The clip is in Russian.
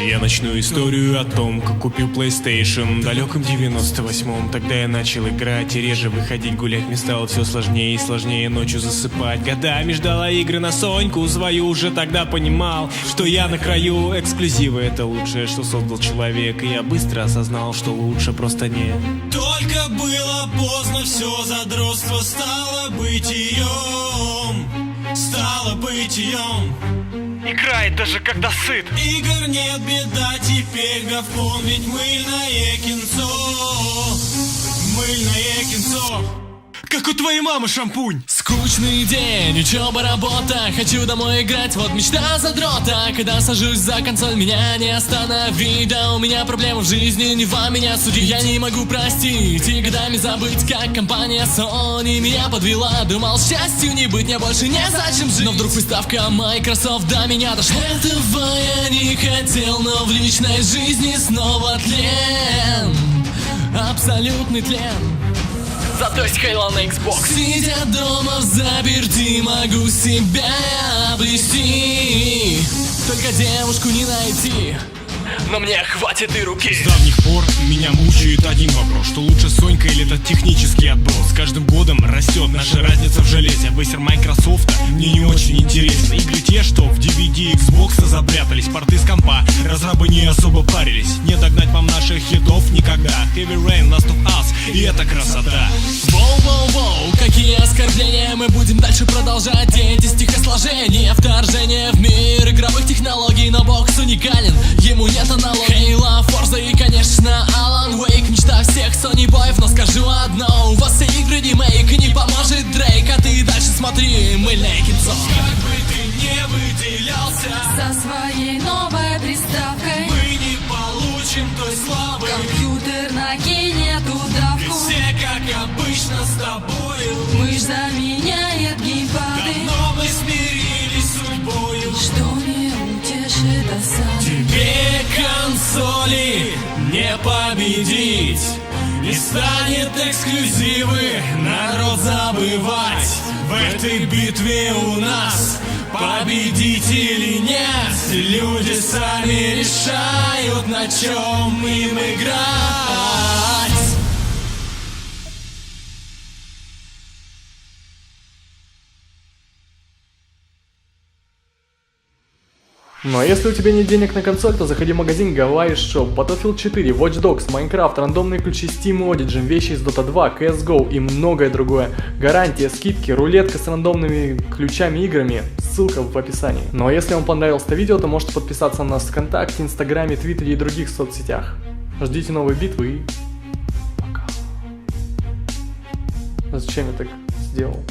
Я начну историю о том, как купил PlayStation в далеком 98-м. Тогда я начал играть и реже выходить гулять. Мне стало все сложнее и сложнее ночью засыпать. Годами ждала игры на Соньку свою. Уже тогда понимал, что я на краю. Эксклюзивы — это лучшее, что создал человек. И я быстро осознал, что лучше просто не. Только было поздно, все задротство стало бытием. Стало бытием. Играет даже когда сыт. Игр нет, беда, теперь говком, ведь мыльное кинцо. Мыльное кинцо. Как у твоей мамы шампунь. Скучный день, учеба, работа. Хочу домой играть, вот мечта задрота. Когда сажусь за консоль, меня не остановить. Да у меня проблемы в жизни, не вам меня судить. Я не могу простить и годами забыть, как компания Sony меня подвела. Думал, счастью не быть, мне больше не зачем жить. Но вдруг приставка Microsoft до меня дошла. Этого я не хотел, но в личной жизни снова тлен. Абсолютный тлен. Зато есть Halo на Xbox. Сидя дома взаперти, могу себя обрести. Только девушку не найти, но мне хватит и руки. С давних пор меня мучает один вопрос: что лучше, Сонька или этот технический отброс? С каждым годом растет наша разница в железе. Высер Майкрософта мне не очень интересно. Игры те, что в DVD Xbox запрятались. Порты с компа, разрабы не особо парились. Не догнать вам наших хитов никогда. Heavy Rain, Last of Us, и это красота. Воу-воу-воу, какие оскорбления. Мы будем дальше продолжать эти стихосложения. Вторжение в мир игровых технологий, но бокс уникален, ему нет аналогии. Halo, Forza и, конечно, Alan Wake. Мечта всех Sony боев, но скажу одно: у вас все игры ремейк, и не поможет Дрейк. А ты дальше смотри, мыльное кинцо. Как бы ты не выделялся со своей новой приставкой, мы не получим той славы. компьютер накинет удавку, Все как обычно с тобою. мышь заменяет геймпады. Давно мы смирились с судьбою. Что не утешит досады. Тебе консоли не победить. Не станет эксклюзивы народ забывать. В этой битве у нас победить или нет. Люди сами решают, на чем им играть. Ну а если у тебя нет денег на консоль, то заходи в магазин Gavai Shop. Battlefield 4, Watch Dogs, Minecraft, рандомные ключи Steam и Origin, вещи из Dota 2, CSGO и многое другое. Гарантия, скидки, рулетка с рандомными ключами играми. Ссылка в описании. Ну а если вам понравилось это видео, то можете подписаться на нас в ВКонтакте, Инстаграме, Твиттере и других соцсетях. Ждите новые битвы и пока. Зачем я так сделал?